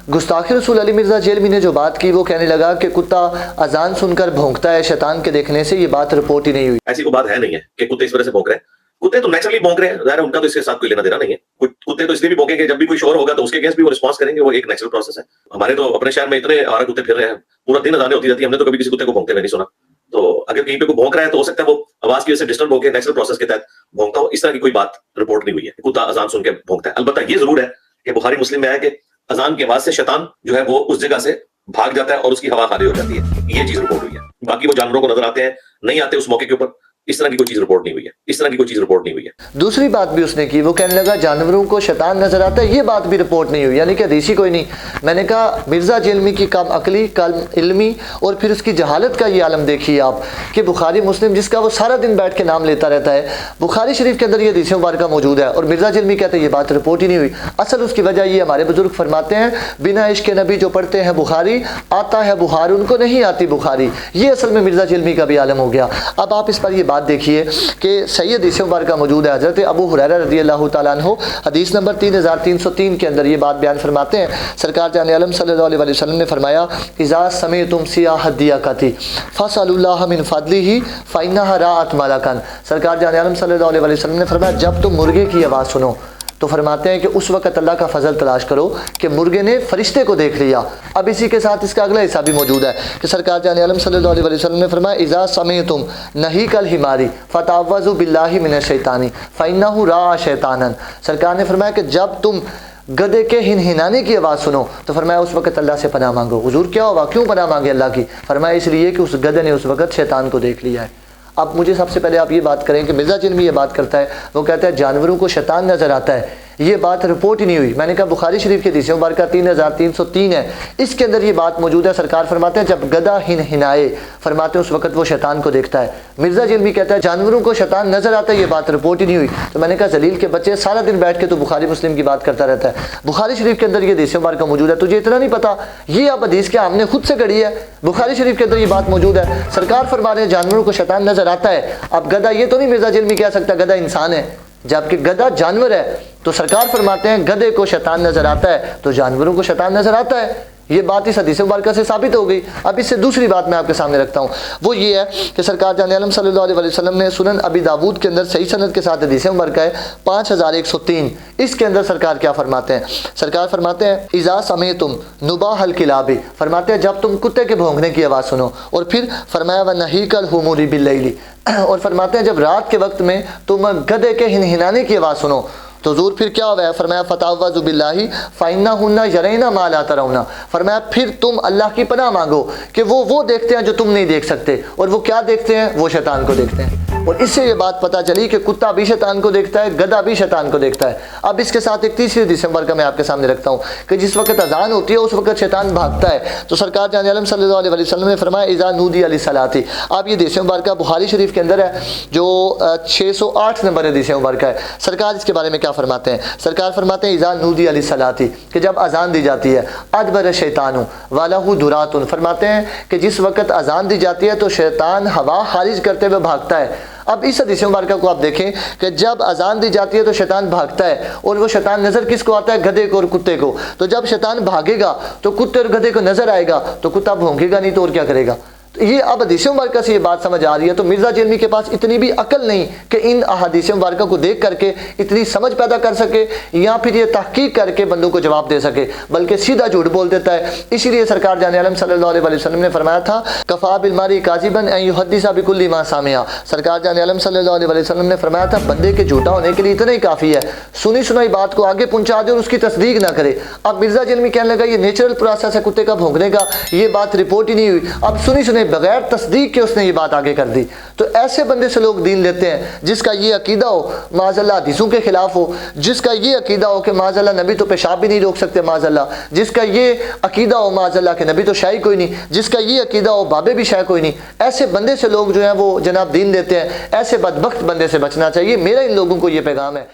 گستاخ رسول علی مرزا جیلمی نے جو بات کی وہ کہنے لگا کہ کتا اذان سن کر بھونکتا ہے شیطان کے دیکھنے سے، یہ بات رپورٹ ہی نہیں ہوئی۔ ایسی کوئی بات ہے نہیں ہے کہ کتے اس وجہ سے بھونک رہے ہیں، کتے تو نیچرلی بھونک رہے ہیں، ظاہر ہے ان کا تو اس کے ساتھ کوئی لینا دینا نہیں ہے۔ کتے تو اس لیے بھی بھونکیں گے، جب بھی کوئی شور ہوگا تو اس کے اگینسٹ بھی وہ رسپانس کریں گے، وہ ایک نیچرل پروسیس ہے۔ ہمارے تو اپنے شہر میں اتنے آوارہ کتے پھر رہے ہیں، پورا دن اذانیں ہوتی رہتی ہیں، ہم نے تو کبھی کسی کتے کو بھونکتے ہوئے نہیں سنا۔ تو اگر کہیں پہ کوئی بھونک رہا ہے تو ہو سکتا ہے وہ آواز کی وجہ سے ڈسٹرب ہو کے نیچرل پروسیس کے تحت بھونکتا ہو، اس طرح کی کوئی بات رپورٹ نہیں ہوئی ہے کتا اذان سن کے بھونکتا ہے۔ البتہ یہ ضرور ہے کہ بخاری مسلم میں ہے کہ اذان کی آواز سے شیطان جو ہے وہ اس جگہ سے بھاگ جاتا ہے اور اس کی ہوا خالی ہو جاتی ہے، یہ چیز رپورٹ ہوئی ہے۔ باقی وہ جانوروں کو نظر آتے ہیں، نہیں آتے اس موقع کے اوپر، اس طرح کی کوئی چیز رپورٹ نہیں ہوئی ہے، اس طرح کی کوئی چیز رپورٹ نہیں ہوئی ہے۔ دوسری بات بھی اس نے کی، وہ کہنے لگا جانوروں کو شیطان نظر آتا ہے، یہ بات بھی رپورٹ نہیں ہوئی، یعنی کہ حدیث ہی کوئی نہیں۔ میں نے کہا مرزا جیلمی کی کم عقلی، کم علمی اور پھر اس کی جہالت کا یہ عالم دیکھیے آپ کہ بخاری مسلم جس کا وہ سارا دن بیٹھ کے نام لیتا رہتا ہے، بخاری شریف کے اندر یہ حدیث مبارکہ موجود ہے اور مرزا جیلمی کہتے ہیں یہ بات رپورٹ ہی نہیں ہوئی۔ اصل اس کی وجہ یہ ہمارے بزرگ فرماتے ہیں بنا عشق نبی جو پڑھتے ہیں بخاری آتا ہے بخار ان کو نہیں آتی بخاری، یہ اصل میں مرزا جیلمی کا بھی عالم ہو گیا۔ اب آپ اس پر یہ بات دیکھیے کہ صحیح حدیث مبارکہ موجود ہے، حضرت ابو ہریرہ رضی اللہ تعالیٰ عنہ حدیث نمبر 3303 کے اندر یہ بات بیان فرماتے ہیں، سرکار جان عالم صلی اللہ علیہ وسلم نے فرمایا اذا سمعتم صیاح الدیکۃ فاسألوا اللہ من فضلہ فإنها رأت ملکا۔ سرکار جان عالم صلی اللہ علیہ وسلم نے فرمایا جب تم مرغے کی آواز سنو تو فرماتے ہیں کہ اس وقت اللہ کا فضل تلاش کرو کہ مرغے نے فرشتے کو دیکھ لیا۔ اب اسی کے ساتھ اس کا اگلا حصہ بھی موجود ہے کہ سرکار جان عالم صلی اللہ علیہ وسلم نے فرمایا اذا سمعتم نہیق الحمار فتعوذوا باللہ من الشیطان فإنہ رأى شیطانا۔ سرکار نے فرمایا کہ جب تم گدھے کے ہنہنانے کی آواز سنو تو فرمایا اس وقت اللہ سے پناہ مانگو۔ حضور کیا ہوا، کیوں پناہ مانگے اللہ کی؟ فرمایا اس لیے کہ اس گدھے نے اس وقت شیطان کو دیکھ لیا ہے۔ اب مجھے سب سے پہلے آپ یہ بات کریں کہ مرزا جیلمی یہ بات کرتا ہے، وہ کہتا ہے جانوروں کو شیطان نظر آتا ہے، یہ بات رپورٹ ہی نہیں ہوئی۔ میں نے کہا بخاری شریف کی حدیث مبارکہ 3303 ہے، اس کے اندر یہ بات موجود ہے، سرکار فرماتے ہیں جب گدھا ہنہنائے فرماتے ہیں اس وقت وہ شیطان کو دیکھتا ہے۔ مرزا جیلمی کہتا ہے جانوروں کو شیطان نظر آتا ہے، یہ بات رپورٹ ہی نہیں ہوئی۔ تو میں نے کہا ذلیل کے بچے سارا دن بیٹھ کے تو بخاری مسلم کی بات کرتا رہتا ہے، بخاری شریف کے اندر یہ حدیث مبارکہ موجود ہے، تجھے اتنا نہیں پتا؟ یہ اب حدیث کیا ہم نے خود سے گڑھی ہے؟ بخاری شریف کے اندر یہ بات موجود ہے، سرکار فرما رہے ہیں جانوروں کو شیطان نظر آتا ہے۔ اب گدھا یہ تو نہیں مرزا جیلمی کہہ سکتا گدھا انسان ہے، جبکہ گدھا جانور ہے، تو سرکار فرماتے ہیں گدھے کو شیطان نظر آتا ہے تو جانوروں کو شیطان نظر آتا ہے۔ یہ بات اس حدیث مبارکہ سے ثابت ہو گئی۔ اب اس سے دوسری بات میں آپ کے سامنے رکھتا ہوں، وہ یہ ہے کہ سرکار جان عالم صلی اللہ علیہ وسلم نے سنن ابی داود کے اندر صحیح سند کے ساتھ حدیث مبارکہ ہے 5103، اس کے اندر سرکار کیا فرماتے ہیں؟ سرکار فرماتے ہیں اذا سمعتم نباح الکلاب، فرماتے ہیں جب تم کتے کے بھونکنے کی آواز سنو، اور پھر فرمایا ونہیق الحمور باللیل، اور فرماتے ہیں جب رات کے وقت میں تم گدھے کے ہنہنانے کی آواز سنو تو حضور پھر کیا ہوا ہے؟ فرمایا فتعوذوا باللہ فإنہن یرین ما لا ترون، فرمایا پھر تم اللہ کی پناہ مانگو کہ وہ دیکھتے ہیں جو تم نہیں دیکھ سکتے، اور وہ کیا دیکھتے ہیں؟ وہ شیطان کو دیکھتے ہیں۔ اور اس سے یہ بات پتہ چلی کہ کتا بھی شیطان کو دیکھتا ہے، گدھا بھی شیطان کو دیکھتا ہے۔ اب اس کے ساتھ ایک تیسری حدیث مبارکہ میں آپ کے سامنے رکھتا ہوں کہ جس وقت اذان ہوتی ہے اس وقت شیطان بھاگتا ہے، تو سرکار جان عالم صلی اللہ علیہ وسلم نے فرمایا اذا نودی للصلاۃ۔ اب یہ حدیث مبارکہ بخاری شریف کے اندر ہے جو 608 نمبر حدیث مبارکہ ہے۔ سرکار اس کے بارے میں کیا فرماتے ہیں؟ سرکار فرماتے ہیں اذا نودی للصلاۃ، کہ جب اذان دی جاتی ہے ادبر الشیطان ولہ درات، فرماتے ہیں کہ جس وقت اذان دی جاتی ہے تو شیطان ہوا خارج کرتے ہوئے بھاگتا ہے۔ اب اس حدیث مبارکہ کو آپ دیکھیں کہ جب اذان دی جاتی ہے تو شیطان بھاگتا ہے، اور وہ شیطان نظر کس کو آتا ہے؟ گدھے کو اور کتے کو۔ تو جب شیطان بھاگے گا تو کتے اور گدھے کو نظر آئے گا تو کتا بھونکے گا نہیں تو اور کیا کرے گا؟ یہ اب حدیث مبارکہ سے یہ بات سمجھ آ رہی ہے، تو مرزا جیلمی کے پاس اتنی بھی عقل نہیں کہ ان احادیث مبارکہ کو دیکھ کر کے اتنی سمجھ پیدا کر سکے یا پھر یہ تحقیق کر کے بندوں کو جواب دے سکے، بلکہ سیدھا جھوٹ بول دیتا ہے۔ اسی لیے سرکار جان عالم صلی اللہ علیہ وسلم نے فرمایا تھا کفا بالمرء کاذبا ان یحدث بكل ما سمع۔ سرکار جان عالم صلی اللہ علیہ وسلم نے فرمایا تھا بندے کے جھوٹا ہونے کے لیے اتنا ہی کافی ہے سنی سنائی بات کو آگے پہنچا دے اور اس کی تصدیق نہ کرے۔ اب مرزا جیلمی کہنے لگا یہ نیچرل پروسیس ہے کتے کا بھونکنے کا، یہ بات رپورٹ ہی نہیں ہوئی، اب سنی سنائی بغیر تصدیق کہ اس نے یہ بات آگے کر دی۔ تو ایسے بندے سے لوگ دین لیتے ہیں جس کا یہ عقیدہ ہو معاذ اللہ حدیثوں کے خلاف ہو، جس کا یہ عقیدہ ہو کہ معاذ اللہ نبی تو پیشاب بھی نہیں روک سکتے معاذ اللہ، جس کا یہ عقیدہ ہو معاذ اللہ کہ نبی تو شے کوئی نہیں، جس کا یہ عقیدہ ہو بابے بھی شے کوئی نہیں، ایسے بندے سے لوگ جو ہیں وہ جناب دین لیتے ہیں۔ ایسے بدبخت بندے سے بچنا چاہیے، میرا ان لوگوں کو یہ پیغام ہے۔